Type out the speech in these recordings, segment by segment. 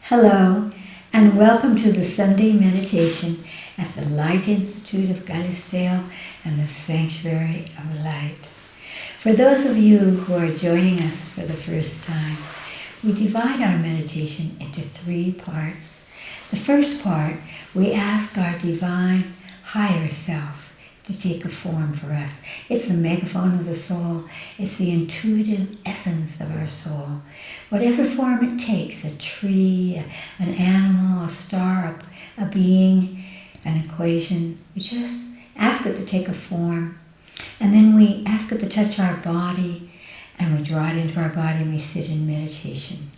Hello, and welcome to the Sunday meditation at the Light Institute of Galisteo and the Sanctuary of Light. For those of you who are joining us for the first time, we divide our meditation into 3 parts. The first part, we ask our divine higher self to take a form for us. It's the megaphone of the soul. It's the intuitive essence of our soul. Whatever form it takes, a tree, an animal, a star, a being, an equation, we just ask it to take a form. And then we ask it to touch our body, and we draw it into our body and we sit in meditation.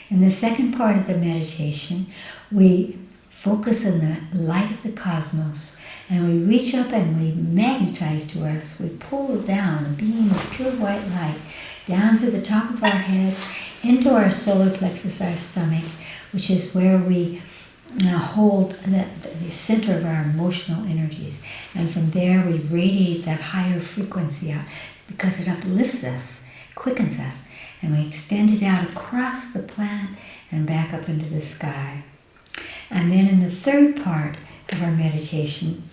In the second part of the meditation, we focus on the light of the cosmos, and we reach up and we magnetize to us, we pull down a beam of pure white light down through the top of our head into our solar plexus, our stomach, which is where we hold the center of our emotional energies. And from there we radiate that higher frequency out because it uplifts us, quickens us, and we extend it out across the planet and back up into the sky. And then in the third part of our meditation,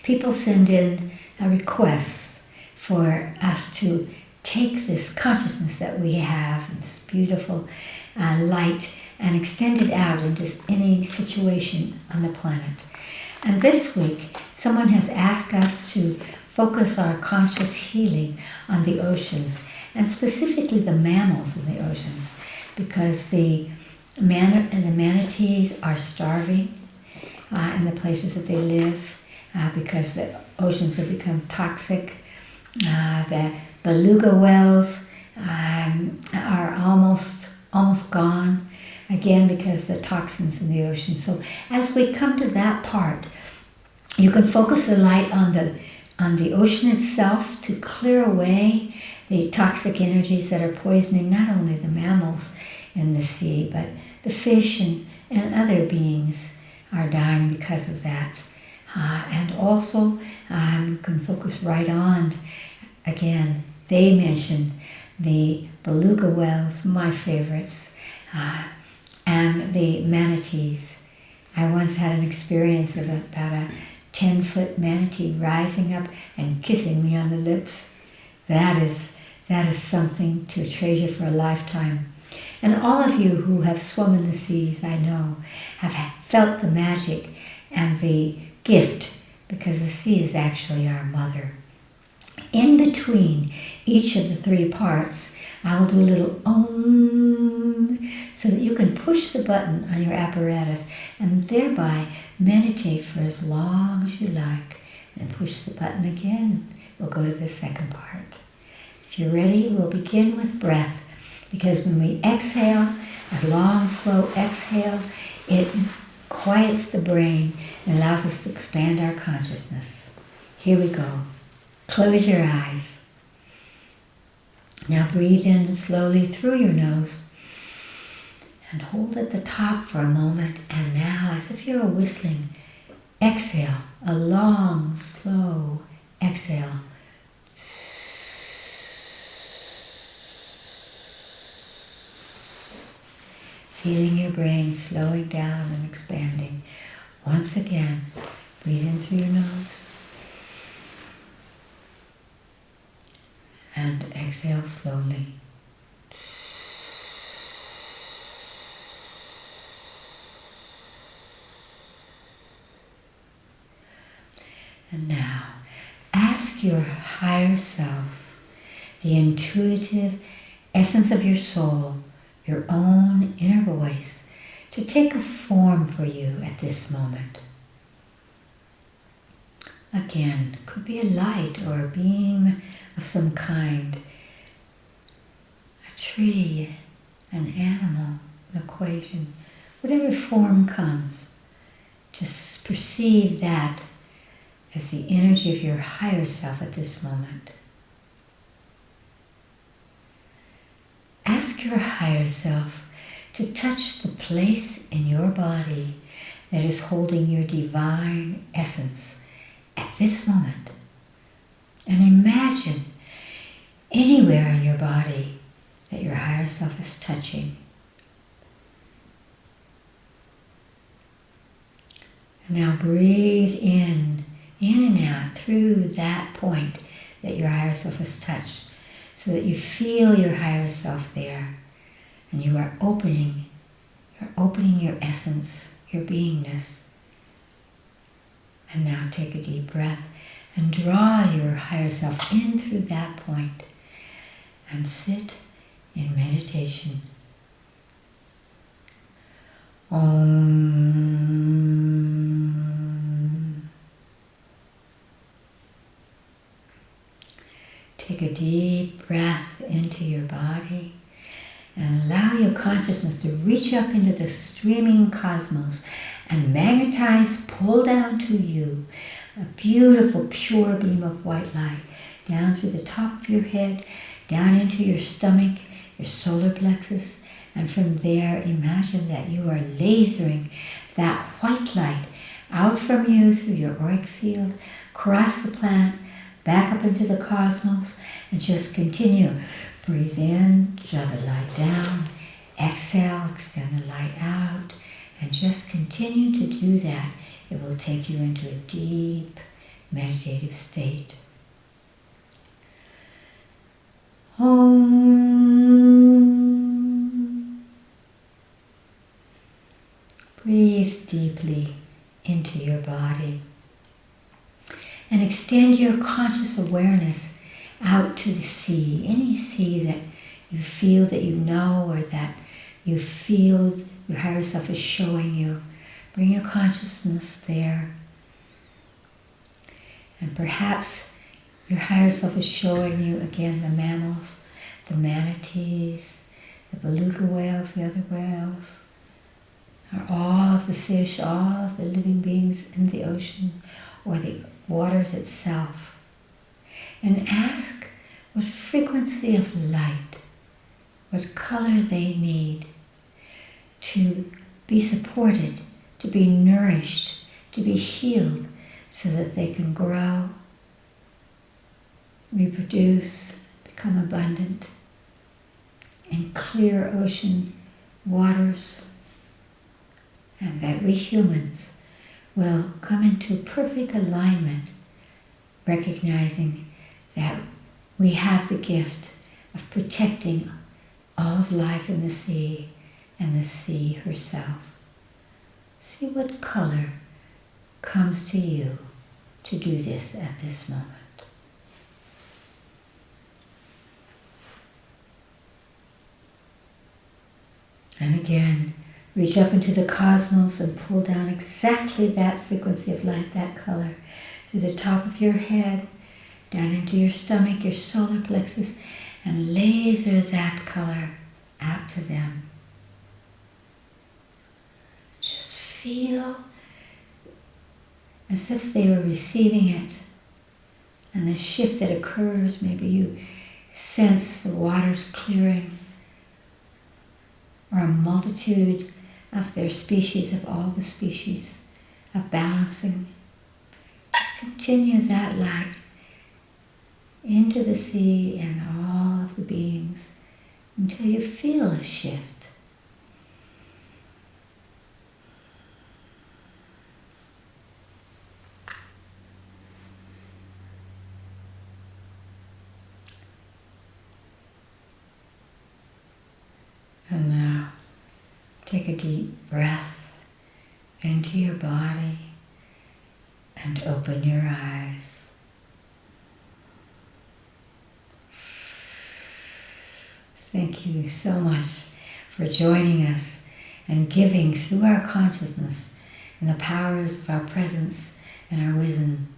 people send in requests for us to take this consciousness that we have, and this beautiful light, and extend it out into any situation on the planet. And this week, someone has asked us to focus our conscious healing on the oceans, and specifically the mammals in the oceans, because the manatees are starving in the places that they live because the oceans have become toxic. The beluga whales are almost gone, again because the toxins in the ocean. So as we come to that part, you can focus the light on the ocean itself to clear away the toxic energies that are poisoning not only the mammals in the sea, but the fish and other beings are dying because of that. And also, you can focus right on, again, they mention the beluga whales, my favorites, and the manatees. I once had an experience of about a 10-foot manatee rising up and kissing me on the lips. That is something to treasure for a lifetime. And all of you who have swum in the seas, I know, have felt the magic and the gift, because the sea is actually our mother. In between each of the 3 parts, I will do a little om, so that you can push the button on your apparatus and thereby meditate for as long as you like. Then push the button again. We'll go to the second part. If you're ready, we'll begin with breath. Because when we exhale, a long, slow exhale, it quiets the brain and allows us to expand our consciousness. Here we go. Close your eyes. Now breathe in slowly through your nose and hold at the top for a moment. And now, as if you were whistling, exhale, a long, slow exhale. Feeling your brain slowing down and expanding. Once again, breathe in through your nose and exhale slowly. And now, ask your higher self, the intuitive essence of your soul, your own inner voice, to take a form for you at this moment. Again, could be a light or a being of some kind, a tree, an animal, an equation, whatever form comes. Just perceive that as the energy of your higher self at this moment. Ask your higher self to touch the place in your body that is holding your divine essence at this moment. And imagine anywhere in your body that your higher self is touching. Now breathe in and out through that point that your higher self has touched, so that you feel your higher self there, and you are opening your essence, your beingness. And now take a deep breath and draw your higher self in through that point and sit in meditation. Om. Take a deep breath into your body and allow your consciousness to reach up into the streaming cosmos and magnetize, pull down to you a beautiful pure beam of white light down through the top of your head, down into your stomach, your solar plexus, and from there imagine that you are lasering that white light out from you through your auric field, across the planet, back up into the cosmos, and just continue. Breathe in, draw the light down, exhale, extend the light out, and just continue to do that. It will take you into a deep meditative state. Om. Breathe deeply into your body and extend your conscious awareness out to the sea, any sea that you feel that you know or that you feel your higher self is showing you. Bring your consciousness there. And perhaps your higher self is showing you again the mammals, the manatees, the beluga whales, the other whales, or all of the fish, all of the living beings in the ocean or the waters itself. And ask what frequency of light, what color they need to be supported, to be nourished, to be healed, so that they can grow, reproduce, become abundant in clear ocean waters, and that we humans will come into perfect alignment, recognizing that we have the gift of protecting all of life in the sea and the sea herself. See what color comes to you to do this at this moment. And again, reach up into the cosmos and pull down exactly that frequency of light, that color, through the top of your head, down into your stomach, your solar plexus, and laser that color out to them. Just feel as if they were receiving it. And the shift that occurs, maybe you sense the waters clearing, or a multitude of their species, of all the species, of balancing. Just continue that light into the sea and all of the beings until you feel a shift. And now, take a deep breath into your body and open your eyes. Thank you so much for joining us and giving through our consciousness and the powers of our presence and our wisdom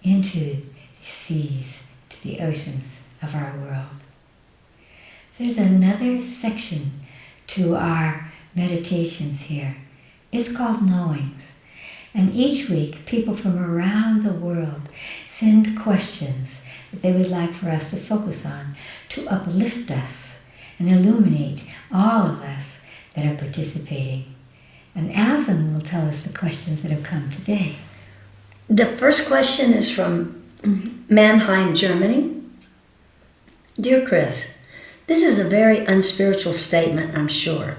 into the seas, to the oceans of our world. There's another section to our meditations here. It's called Knowings. And each week, people from around the world send questions that they would like for us to focus on, to uplift us and illuminate all of us that are participating. And Alison will tell us the questions that have come today. The first question is from Mannheim, Germany. Dear Chris, this is a very unspiritual statement, I'm sure,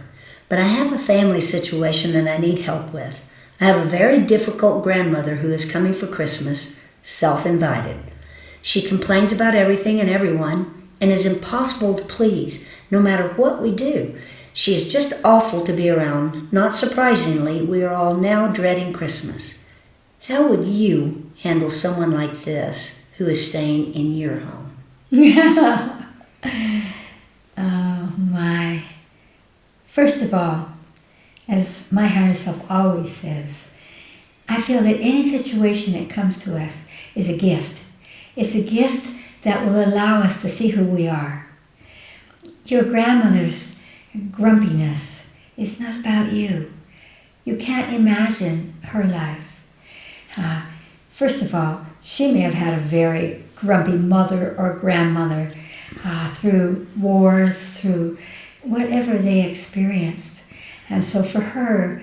but I have a family situation that I need help with. I have a very difficult grandmother who is coming for Christmas, self-invited. She complains about everything and everyone and is impossible to please, no matter what we do. She is just awful to be around. Not surprisingly, we are all now dreading Christmas. How would you handle someone like this who is staying in your home? Oh, my. First of all, as my higher self always says, I feel that any situation that comes to us is a gift. It's a gift that will allow us to see who we are. Your grandmother's grumpiness is not about you. You can't imagine her life. First of all, she may have had a very grumpy mother or grandmother through wars, through whatever they experienced. And so for her,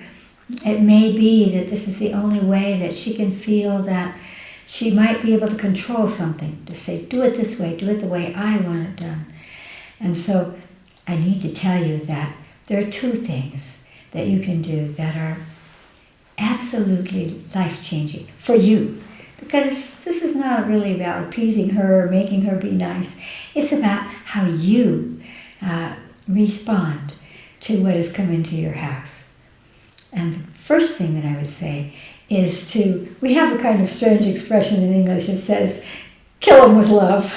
it may be that this is the only way that she can feel that she might be able to control something, to say, do it this way, do it the way I want it done. And so I need to tell you that there are two things that you can do that are absolutely life-changing for you. Because this is not really about appeasing her or making her be nice. It's about how you respond to what has come into your house. And the first thing that I would say is we have a kind of strange expression in English. It says, kill them with love.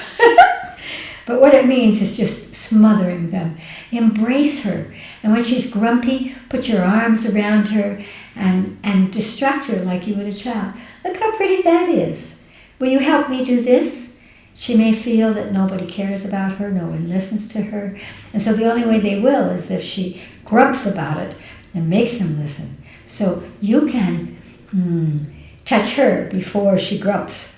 But what it means is just smothering them. Embrace her. And when she's grumpy, put your arms around her and distract her like you would a child. Look how pretty that is. Will you help me do this? She may feel that nobody cares about her, no one listens to her. And so the only way they will is if she grumps about it and makes them listen. So you can touch her before she grumps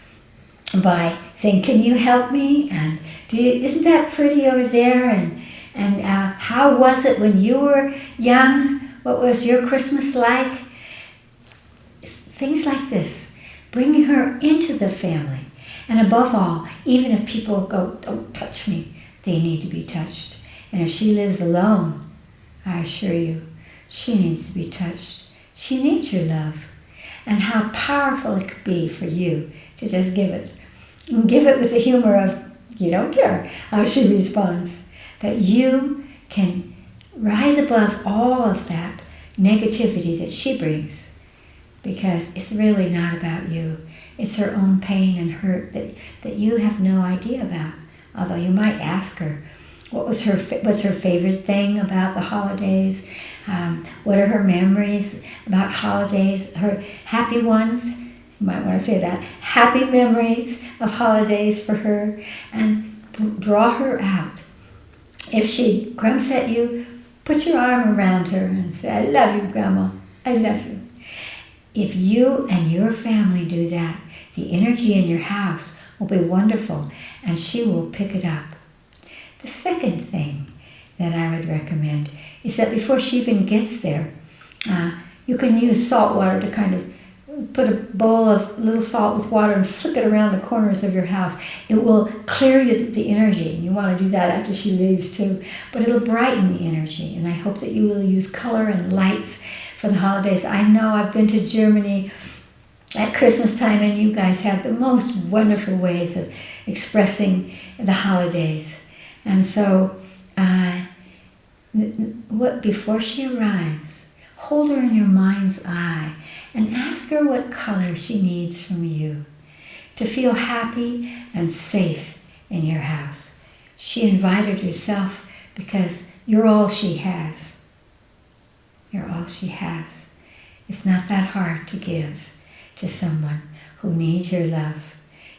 by saying, can you help me? And isn't that pretty over there? And how was it when you were young? What was your Christmas like? Things like this. Bringing her into the family. And above all, even if people go, don't touch me, they need to be touched. And if she lives alone, I assure you, she needs to be touched. She needs your love. And how powerful it could be for you to just give it. And give it with the humor of, you don't care how she responds. That you can rise above all of that negativity that she brings. Because it's really not about you. It's her own pain and hurt that you have no idea about. Although you might ask her, what's her favorite thing about the holidays? What are her memories about holidays? Her happy ones? You might want to say that. Happy memories of holidays for her. And draw her out. If she grumps at you, put your arm around her and say, I love you, Grandma. I love you. If you and your family do that, the energy in your house will be wonderful and she will pick it up. The second thing that I would recommend is that before she even gets there, you can use salt water to kind of put a bowl of little salt with water and flick it around the corners of your house. It will clear the energy, and you want to do that after she leaves too. But it'll brighten the energy, and I hope that you will use color and lights for the holidays. I know I've been to Germany at Christmas time, and you guys have the most wonderful ways of expressing the holidays. And so, before she arrives, hold her in your mind's eye and ask her what color she needs from you to feel happy and safe in your house. She invited herself because you're all she has. You're all she has. It's not that hard to give to someone who needs your love.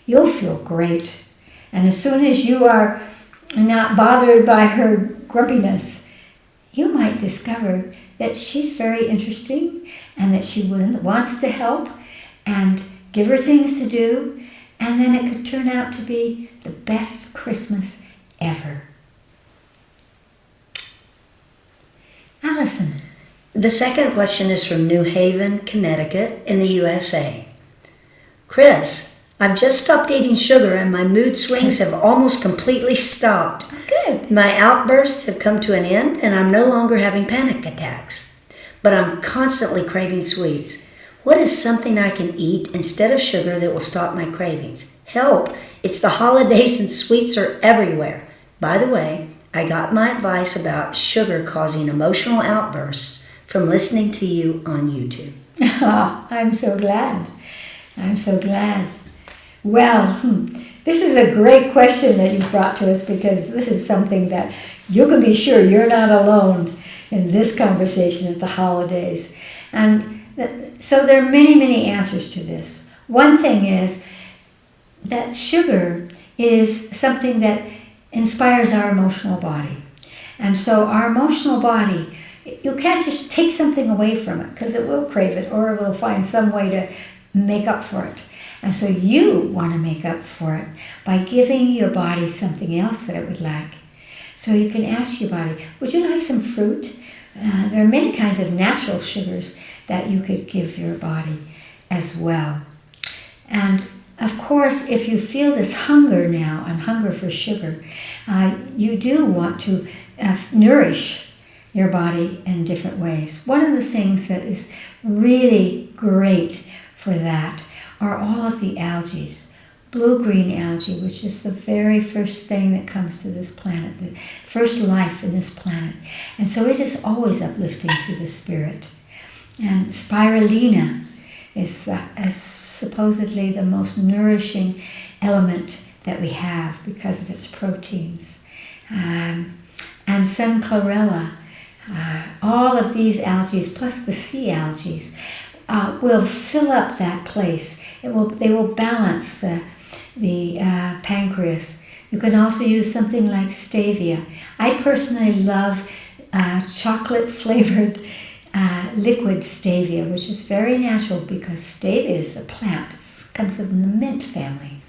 You'll feel great. And as soon as you are not bothered by her grumpiness, you might discover that she's very interesting and that she wants to help and give her things to do, and then it could turn out to be the best Christmas ever. Allison. The second question is from New Haven, Connecticut, in the USA. Chris, I've just stopped eating sugar and my mood swings have almost completely stopped. Good. My outbursts have come to an end and I'm no longer having panic attacks. But I'm constantly craving sweets. What is something I can eat instead of sugar that will stop my cravings? Help! It's the holidays and sweets are everywhere. By the way, I got my advice about sugar causing emotional outbursts from listening to you on YouTube. I'm so glad. I'm so glad. Well, this is a great question that you brought to us, because this is something that you can be sure you're not alone in this conversation at the holidays. And so there are many, many answers to this. One thing is that sugar is something that inspires our emotional body. And so our emotional body, you can't just take something away from it, because it will crave it, or it will find some way to make up for it. And so you want to make up for it by giving your body something else that it would like. So you can ask your body, would you like some fruit? There are many kinds of natural sugars that you could give your body as well. And of course, if you feel this hunger now, and hunger for sugar, you do want to nourish your body in different ways. One of the things that is really great for that are all of the algae. Blue-green algae, which is the very first thing that comes to this planet, the first life in this planet. And so it is always uplifting to the spirit. And spirulina is supposedly the most nourishing element that we have because of its proteins. And some chlorella, all of these algae, plus the sea algae, will fill up that place. They will balance the pancreas. You can also use something like stevia. I personally love chocolate-flavored liquid stevia, which is very natural because stevia is a plant. It comes from the mint family.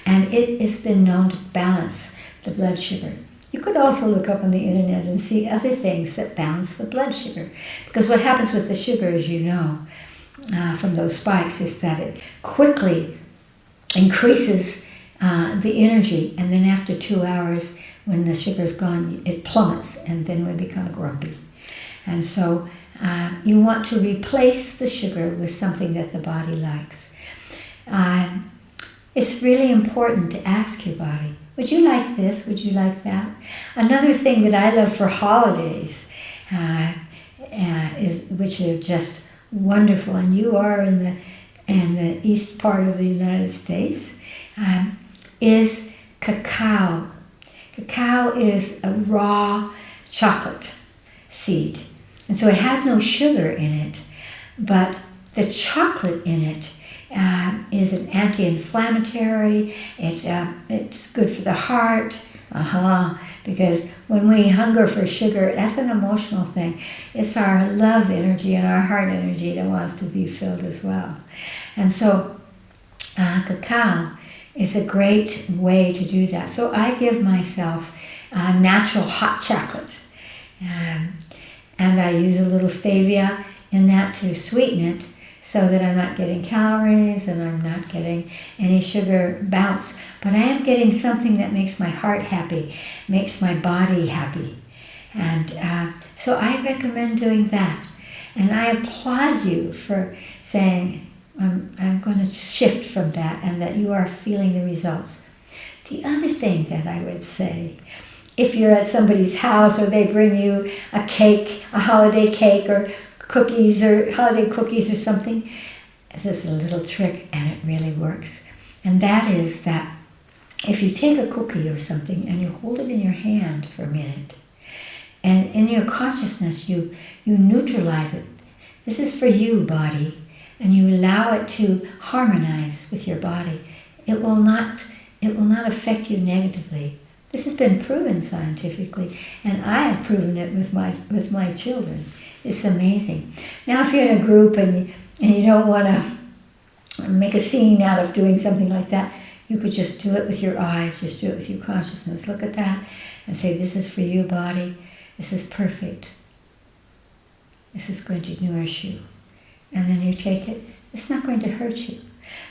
And it has been known to balance the blood sugar. You could also look up on the internet and see other things that balance the blood sugar. Because what happens with the sugar, as you know, from those spikes, is that it quickly increases the energy, and then after 2 hours, when the sugar's gone, it plummets, and then we become grumpy. And so you want to replace the sugar with something that the body likes. It's really important to ask your body, would you like this? Would you like that? Another thing that I love for holidays, which are just wonderful, and you are in the east part of the United States, is cacao. Cacao is a raw chocolate seed. And so it has no sugar in it, but the chocolate in it is an anti-inflammatory. It's good for the heart. Because when we hunger for sugar, that's an emotional thing. It's our love energy and our heart energy that wants to be filled as well. And so cacao is a great way to do that. So I give myself natural hot chocolate. And I use a little stevia in that to sweeten it, so that I'm not getting calories and I'm not getting any sugar bounce. But I am getting something that makes my heart happy, makes my body happy. And so I recommend doing that. And I applaud you for saying, I'm going to shift from that, and that you are feeling the results. The other thing that I would say, if you're at somebody's house or they bring you a cake, a holiday cake, or cookies or holiday cookies or something, this is a little trick, and it really works. And that is that if you take a cookie or something and you hold it in your hand for a minute, and in your consciousness you neutralize it. This is for you, body, and you allow it to harmonize with your body. It will not affect you negatively. This has been proven scientifically, and I have proven it with my children. It's amazing. Now, if you're in a group and you don't want to make a scene out of doing something like that, you could just do it with your eyes, just do it with your consciousness. Look at that and say, this is for you, body. This is perfect. This is going to nourish you. And then you take it. It's not going to hurt you.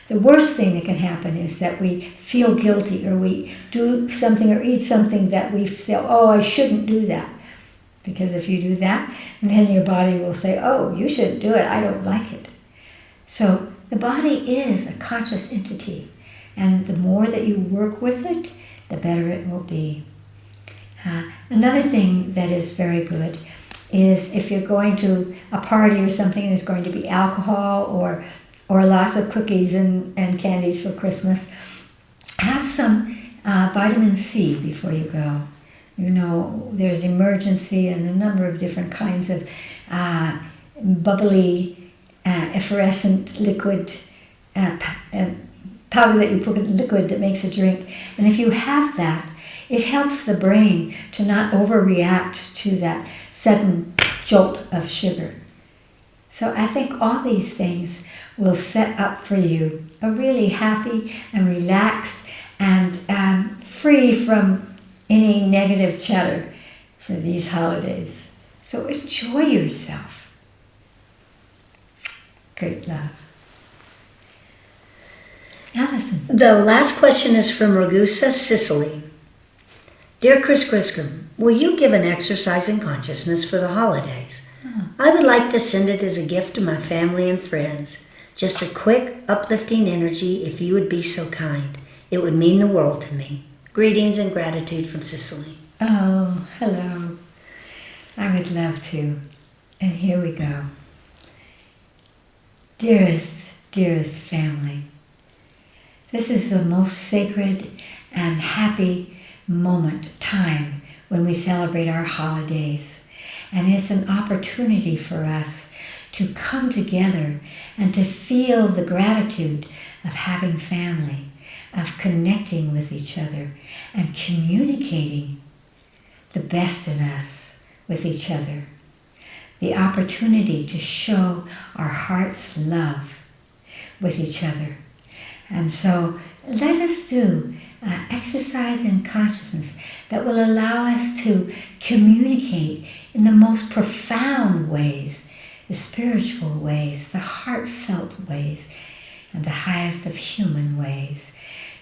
The worst thing that can happen is that we feel guilty, or we do something or eat something that we say, oh, I shouldn't do that. Because if you do that, then your body will say, oh, you shouldn't do it. I don't like it. So the body is a conscious entity, and the more that you work with it, the better it will be. Another thing that is very good is if you're going to a party or something, there's going to be alcohol or lots of cookies and candies for Christmas, have some vitamin C before you go. You know, there's emergency and a number of different kinds of bubbly, effervescent liquid, powder that you put in liquid that makes a drink. And if you have that, it helps the brain to not overreact to that sudden jolt of sugar. So I think all these things will set up for you a really happy and relaxed and free from any negative chatter for these holidays. So enjoy yourself. Great love. Allison. The last question is from Ragusa, Sicily. Dear Chris Griscom, will you give an exercise in consciousness for the holidays? I would like to send it as a gift to my family and friends. Just a quick, uplifting energy if you would be so kind. It would mean the world to me. Greetings and gratitude from Sicily. Oh, hello. I would love to. And here we go. Dearest, dearest family, this is the most sacred and happy time when we celebrate our holidays. And it's an opportunity for us to come together and to feel the gratitude of having family, of connecting with each other and communicating the best in us with each other. The opportunity to show our heart's love with each other. And so let us do exercise in consciousness that will allow us to communicate in the most profound ways, the spiritual ways, the heartfelt ways, and the highest of human ways,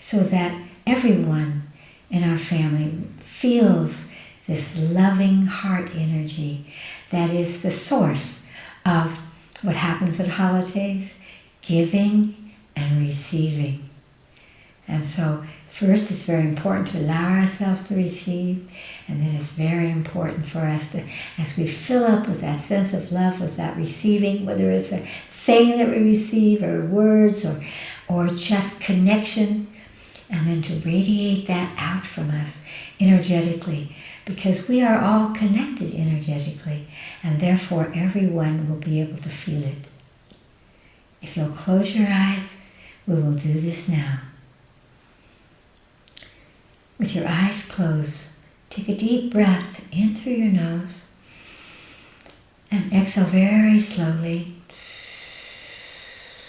so that everyone in our family feels this loving heart energy that is the source of what happens at holidays, giving and receiving. And so first, it's very important to allow ourselves to receive, and then it's very important for us to, as we fill up with that sense of love, with that receiving, whether it's a thing that we receive, or words, or just connection, and then to radiate that out from us energetically, because we are all connected energetically, and therefore everyone will be able to feel it. If you'll close your eyes, we will do this now. With your eyes closed, take a deep breath in through your nose and exhale very slowly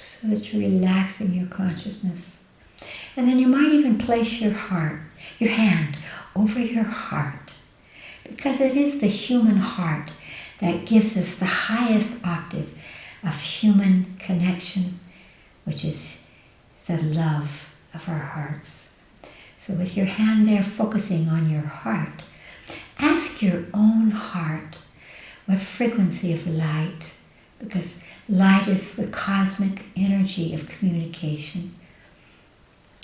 so that you're relaxing your consciousness. And then you might even place your hand over your heart, because it is the human heart that gives us the highest octave of human connection, which is the love of our hearts. So with your hand there focusing on your heart, ask your own heart what frequency of light, because light is the cosmic energy of communication,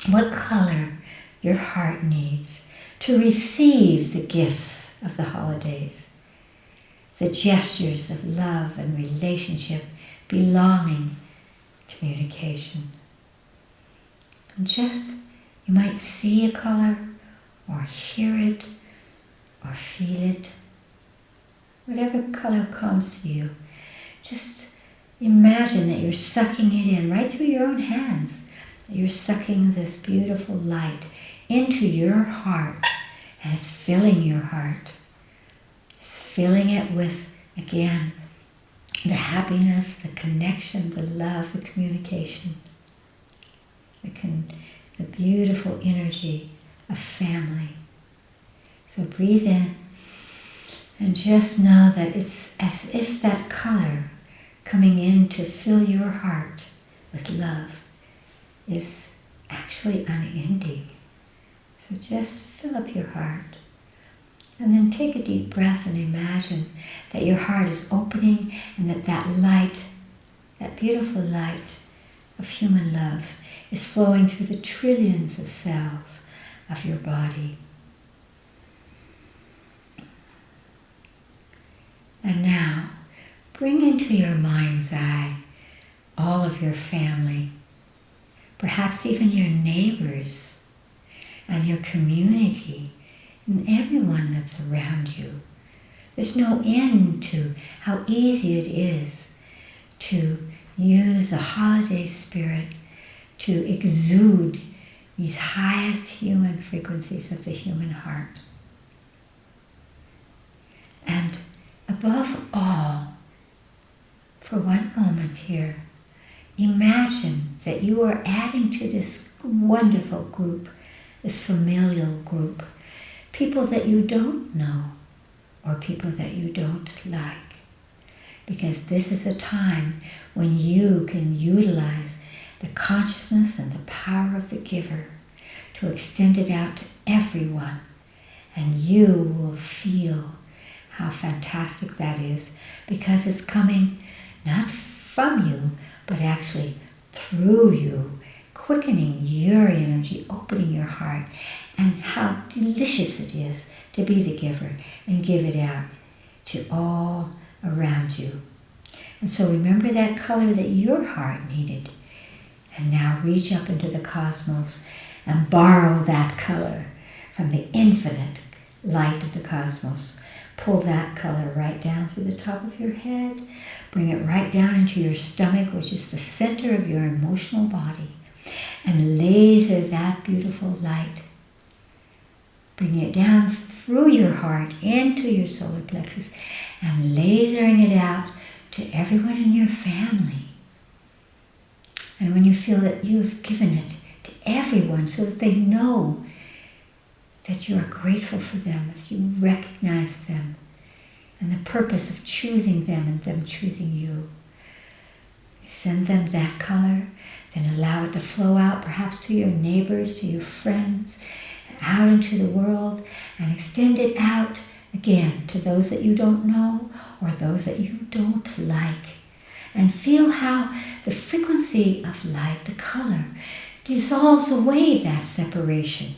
what color your heart needs to receive the gifts of the holidays, the gestures of love and relationship, belonging, communication. And just, you might see a color, or hear it, or feel it. Whatever color comes to you, just imagine that you're sucking it in right through your own hands. You're sucking this beautiful light into your heart, and it's filling your heart. It's filling it with, again, the happiness, the connection, the love, the communication, the beautiful energy of family. So breathe in and just know that it's as if that color coming in to fill your heart with love is actually unending. So just fill up your heart. And then take a deep breath and imagine that your heart is opening and that light, that beautiful light, of human love is flowing through the trillions of cells of your body. And now, bring into your mind's eye all of your family, perhaps even your neighbors and your community and everyone that's around you. There's no end to how easy it is to use the holiday spirit to exude these highest human frequencies of the human heart. And above all, for one moment here, imagine that you are adding to this wonderful group, this familial group, people that you don't know or people that you don't like. Because this is a time when you can utilize the consciousness and the power of the giver to extend it out to everyone. And you will feel how fantastic that is, because it's coming not from you, but actually through you, quickening your energy, opening your heart, and how delicious it is to be the giver and give it out to all around you. And so remember that color that your heart needed, and now reach up into the cosmos and borrow that color from the infinite light of the cosmos. Pull that color right down through the top of your head. Bring it right down into your stomach, which is the center of your emotional body. And laser that beautiful light. Bring it down through your heart into your solar plexus and lasering it out to everyone in your family. And when you feel that you've given it to everyone so that they know that you are grateful for them as you recognize them and the purpose of choosing them and them choosing you. Send them that color, then allow it to flow out perhaps to your neighbors, to your friends, and out into the world, and extend it out again to those that you don't know or those that you don't like. And feel how the frequency of light, the color, dissolves away that separation.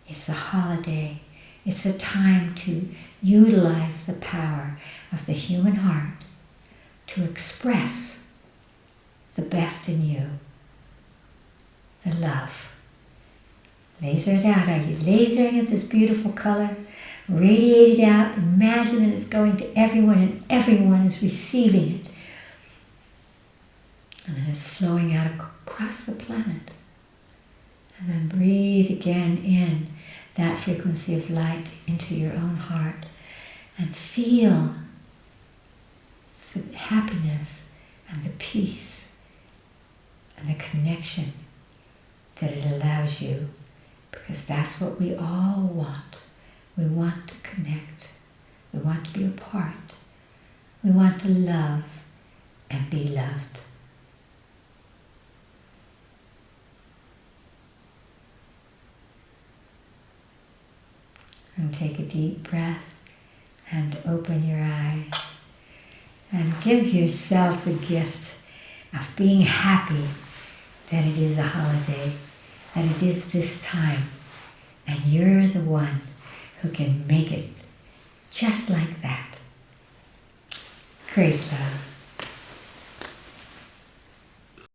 It's a holiday. It's a time to utilize the power of the human heart to express the best in you, the love. Laser it out. Are you lasering at this beautiful color? Radiate it out. Imagine that it's going to everyone and everyone is receiving it. And then it's flowing out across the planet. And then breathe again in that frequency of light into your own heart and feel the happiness and the peace and the connection that it allows you, because that's what we all want. We want to connect. We want to be a part. We want to love and be loved. And take a deep breath and open your eyes and give yourself the gift of being happy that it is a holiday, that it is this time, and you're the one who can make it just like that. Great love.